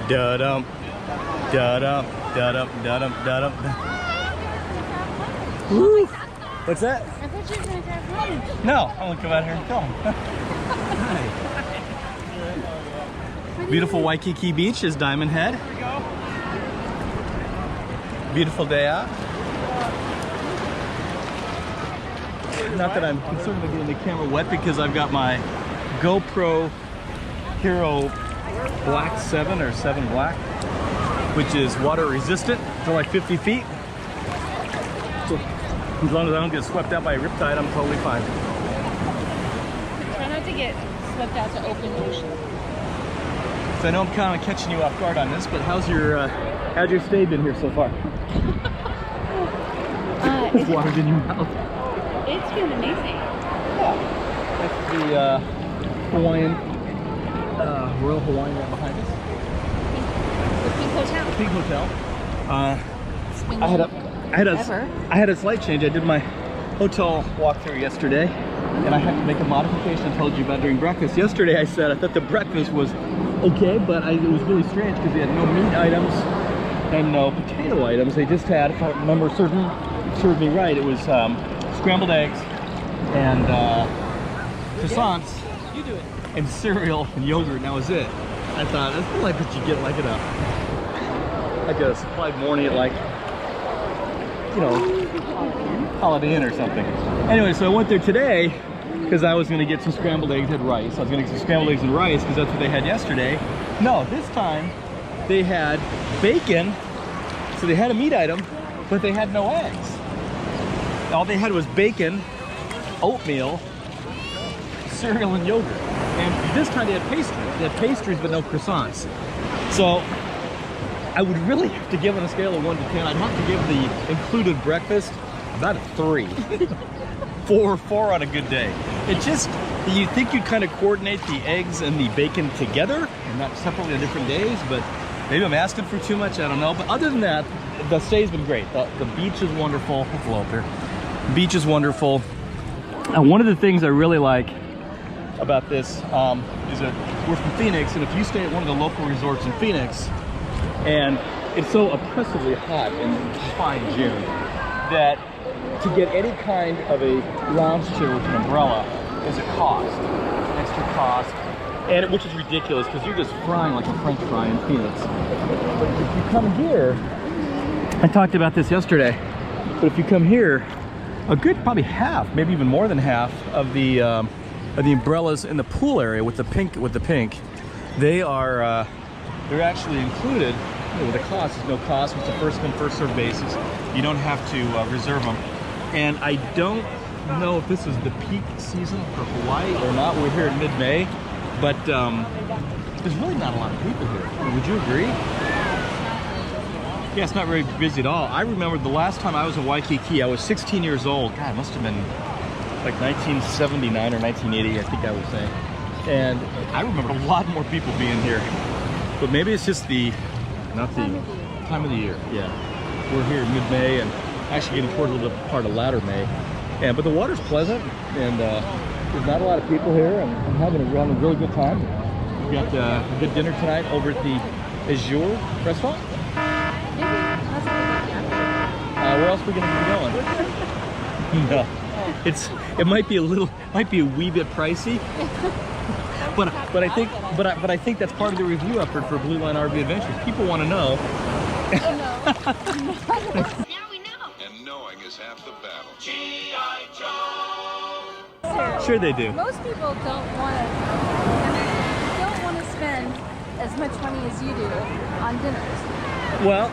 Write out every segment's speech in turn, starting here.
Da-dum, da-dum, da-dum, da-dum, da-dum. Woo! What's that? I thought you were going to drive home. No, I'm gonna come out here and film. Hi. Beautiful Waikiki Beach is Diamond Head. Beautiful day out. Not that I'm concerned about getting the camera wet because I've got my GoPro Hero Black 7 or 7 Black, which is water resistant for like 50 feet. So as long as I don't get swept out by a riptide, I'm totally fine. Try not to get swept out to open ocean. So I know I'm kind of catching you off guard on this, but how's your stay been here so far? There's water in your mouth. It's been amazing. Yeah. That's the Hawaiian, Royal Hawaiian right behind us. The Pink Hotel. Pink Hotel. I had a slight change. I did my hotel walkthrough yesterday, and I had to make a modification I told you about during breakfast. Yesterday I said I thought the breakfast was okay, but it was really strange because they had no meat items and no potato items. They just had, if I remember served me right, it was scrambled eggs and croissants and cereal and yogurt, and that was it. I thought that's like what you get like a supplied morning at like, you know, Holiday Inn or something. Anyway, so I went there today because I was going to get some scrambled eggs and rice. I was going to get some scrambled eggs and rice because that's what they had yesterday. No, this time they had bacon, so they had a meat item, but they had no eggs. All they had was bacon, oatmeal, cereal, and yogurt. And this time they had pastries. They had pastries but no croissants. So I would really have to give it a scale of 1 to 10. I'd have to give the included breakfast about a 3. 4 on a good day. It just, you think you'd kind of coordinate the eggs and the bacon together and not separately on different days, but maybe I'm asking for too much, I don't know. But other than that, the stay's been great. The beach is wonderful. Hello up here. The beach is wonderful. And one of the things I really like about this is that we're from Phoenix, and if you stay at one of the local resorts in Phoenix, and it's so oppressively hot in fine June that to get any kind of a lounge chair with an umbrella is a cost, extra cost, and which is ridiculous because you're just frying like a French fry in Phoenix. But if you come here, I talked about this yesterday, but if you come here, a good probably half, maybe even more than half of the umbrellas in the pool area with the pink, they are they're actually included with a cost. There's no cost. It's a first come first served basis. You don't have to reserve them. And I don't know if this is the peak season for Hawaii or not. We're here in mid-May, but there's really not a lot of people here. Would you agree? Yeah, it's not very busy at all. I remember the last time I was in Waikiki, I was 16 years old. God, it must have been like 1979 or 1980, I think I was saying. And I remember a lot more people being here. But maybe it's just not the time of the year. Yeah, we're here in mid-May and actually getting toward a little part of latter May. But the water's pleasant, and there's not a lot of people here, and I'm having a really good time. We've got a good dinner tonight over at the Azure restaurant. Where else are we going to be going? No, it might be a wee bit pricey. But I think that's part of the review effort for Blue Line RV Adventures. People want to know. Now we know. And knowing is half the battle. G.I. Joe. Sure they do. Most people don't want to spend as much money as you do on dinners. Well,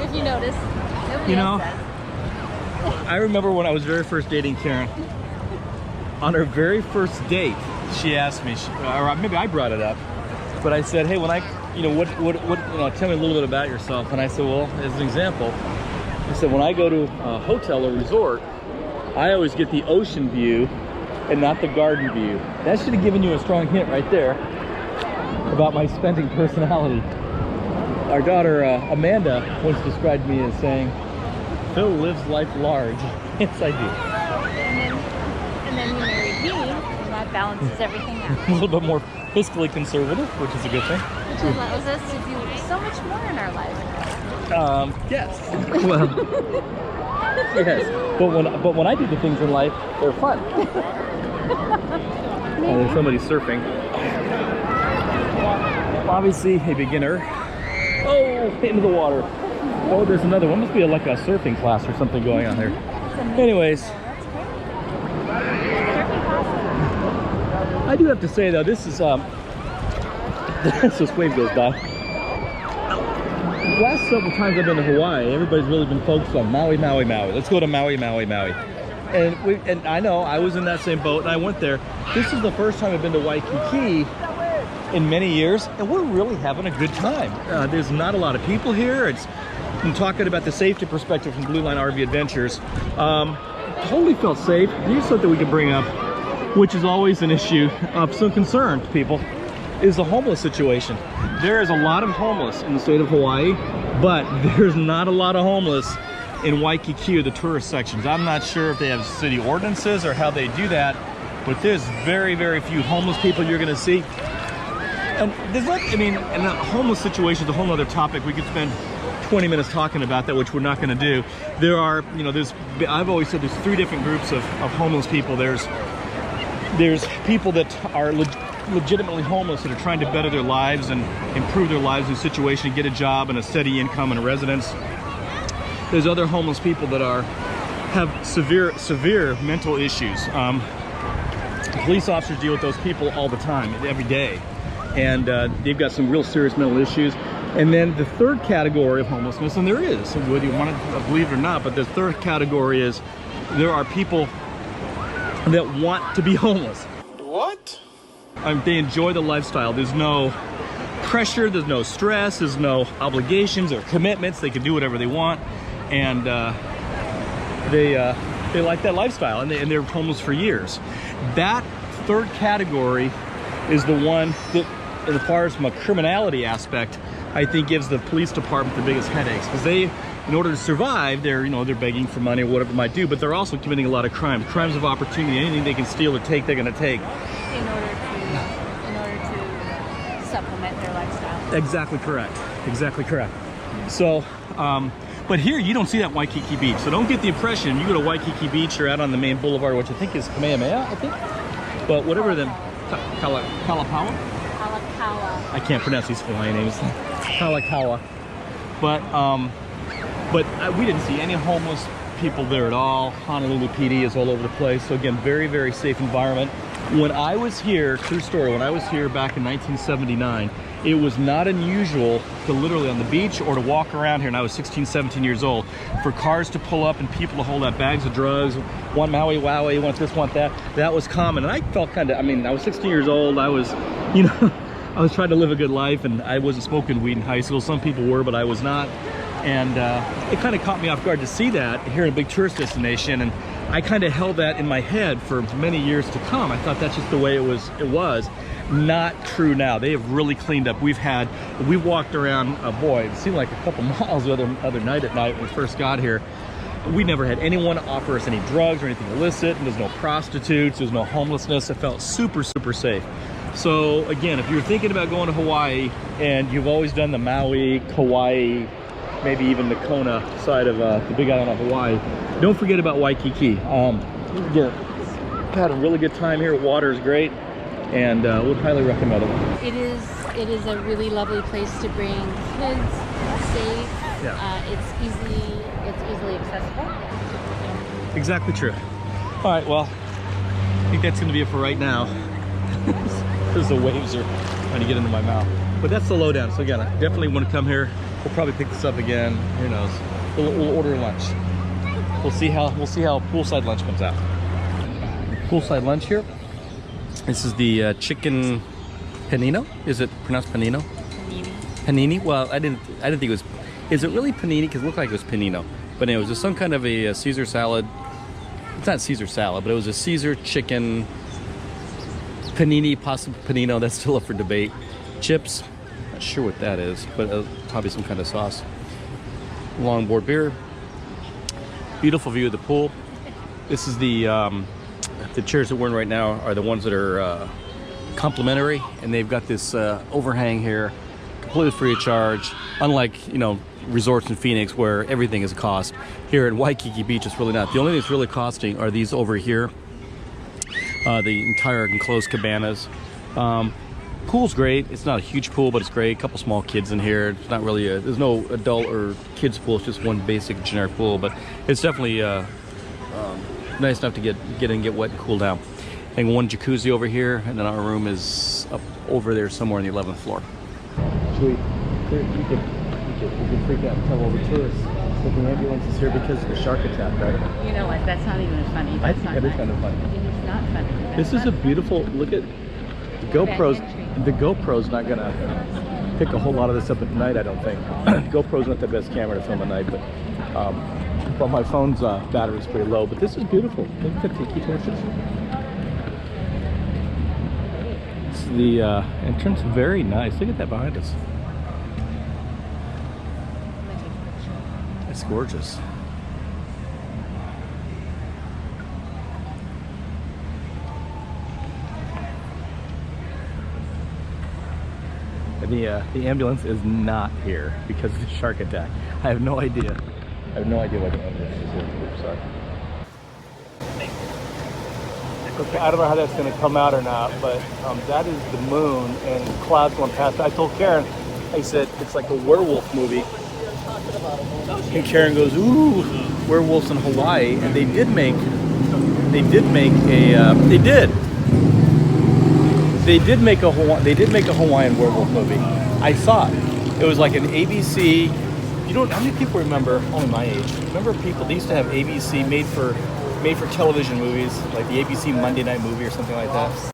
if you notice, nobody else does. I remember when I was very first dating Karen. On her very first date, she asked me, or maybe I brought it up, but I said, "Hey, when I, tell me a little bit about yourself." And I said, "Well, as an example, I said when I go to a hotel or resort, I always get the ocean view and not the garden view." That should have given you a strong hint right there about my spending personality. Our daughter Amanda once described me as saying, "Phil lives life large." Yes, I do. And then you married me, and that balances everything out. A little bit more fiscally conservative, which is a good thing. Which allows us to do so much more in our lives. Yes. Well, yes. But when I do the things in life, they're fun. Oh, there's somebody surfing. Obviously a beginner. Oh, into the water. Oh, there's another one. Must be like a surfing class or something going on here. Anyways, I do have to say though, this is this wave goes by. The last several times I've been to Hawaii, everybody's really been focused on Maui, Maui, Maui. Let's go to Maui, Maui, Maui. And I know I was in that same boat and I went there. This is the first time I've been to Waikiki in many years, and we're really having a good time. There's not a lot of people here. I'm talking about the safety perspective from Blue Line RV Adventures. Totally felt safe. Here's something we can bring up, which is always an issue of some concern to people, is the homeless situation. There is a lot of homeless in the state of Hawaii, but there's not a lot of homeless in Waikiki or the tourist sections. I'm not sure if they have city ordinances or how they do that, but there's very, very few homeless people you're gonna see. And there's not, I mean, and the homeless situation is a whole other topic. We could spend 20 minutes talking about that, which we're not gonna do. There are, you know, I've always said there's three different groups of homeless people. There's people that are legitimately homeless that are trying to better their lives and improve their lives in a situation, get a job and a steady income and a residence. There's other homeless people that have severe mental issues. Police officers deal with those people all the time, every day, and they've got some real serious mental issues. And then the third category of homelessness, and there is, whether you want to believe it or not, but the third category is there are people that want to be homeless. What? They enjoy the lifestyle. There's no pressure, there's no stress, there's no obligations or commitments. They can do whatever they want, and they like that lifestyle, and they're homeless for years. That third category is the one that, as far as from a criminality aspect, I think gives the police department the biggest headaches, because they, in order to survive, they're begging for money or whatever it might do, but they're also committing a lot of crimes of opportunity. Anything they can steal or take, they're going to take. In order to supplement their lifestyle. Exactly correct. Exactly correct. So, but here you don't see that Waikiki Beach. So don't get the impression you go to Waikiki Beach or out on the main boulevard, which I think is Kamehameha, I think. But whatever the Kalakaua? I can't pronounce these Hawaiian names. Kalakaua. But we didn't see any homeless people there at all. Honolulu PD is all over the place. So again, very, very safe environment. When I was here, true story, when I was here back in 1979, it was not unusual to literally on the beach or to walk around here, and I was 16, 17 years old, for cars to pull up and people to hold out bags of drugs, want Maui Wowie, want this, want that. That was common, and I felt kind of, I mean, I was 16 years old, I was, you know, I was trying to live a good life, and I wasn't smoking weed in high school. Some people were, but I was not. And it kind of caught me off guard to see that here in a big tourist destination, and I kind of held that in my head for many years to come. I thought that's just the way it was. Not true now. They have really cleaned up. We walked around, boy, it seemed like a couple miles the other night at night when we first got here. We never had anyone offer us any drugs or anything illicit, and there's no prostitutes, there's no homelessness. It felt super, super safe. So again, if you're thinking about going to Hawaii and you've always done the Maui, Kauai, maybe even the Kona side of the big island of Hawaii, don't forget about Waikiki. Again, had a really good time here. Water is great, and would highly recommend it. It is a really lovely place to bring kids. Safe. Yeah. It's easily accessible. Exactly true. All right, well, I think that's going to be it for right now. Because the waves are trying to get into my mouth. But that's the lowdown. So again, I definitely want to come here. We'll probably pick this up again. Who knows? We'll order lunch. We'll see how poolside lunch comes out. Poolside lunch here. This is the chicken panino. Is it pronounced panino? Panini. Panini. Well, I didn't think it was. Is it really panini? Because it looked like it was panino. But anyway, it was just some kind of a Caesar salad. It's not Caesar salad, but it was a Caesar chicken panini, possibly panino. That's still up for debate. Chips. Not sure what that is, but probably some kind of sauce. Longboard beer. Beautiful view of the pool. This is the The chairs that we're in right now are the ones that are complimentary, and they've got this overhang here, completely free of charge. Unlike, you know, resorts in Phoenix where everything is a cost. Here at Waikiki Beach, it's really not. The only thing that's really costing are these over here, the entire enclosed cabanas. Pool's great. It's not a huge pool, but it's great. A couple small kids in here. It's not really there's no adult or kids pool. It's just one basic generic pool, but it's definitely nice enough to get in and get wet and cool down. And one jacuzzi over here, and then our room is up over there somewhere on the 11th floor. We can freak out and tell all the tourists that the ambulance is here because of the shark attack, right? You know what? That's not even funny. I think that is kind of funny. It is not funny. This is a beautiful look at the GoPro's. The GoPro's not gonna pick a whole lot of this up at night, I don't think. GoPro's not the best camera to film at night, but my phone's battery's pretty low. But this is beautiful. Look at the tiki torches. It's the entrance, very nice. Look at that behind us. It's gorgeous. And the ambulance is not here because of the shark attack. I have no idea. I have no idea why the ambulance is here. Oops, sorry. Okay, I don't know how that's going to come out or not, but that is the moon and clouds going past. I told Karen, I said it's like a werewolf movie. And Karen goes, "Ooh, werewolves in Hawaii," and they did make a Hawaiian werewolf movie. I saw it. It was like an ABC. You know, how many people remember? Only my age. Remember people? They used to have ABC made for television movies, like the ABC Monday Night Movie or something like that.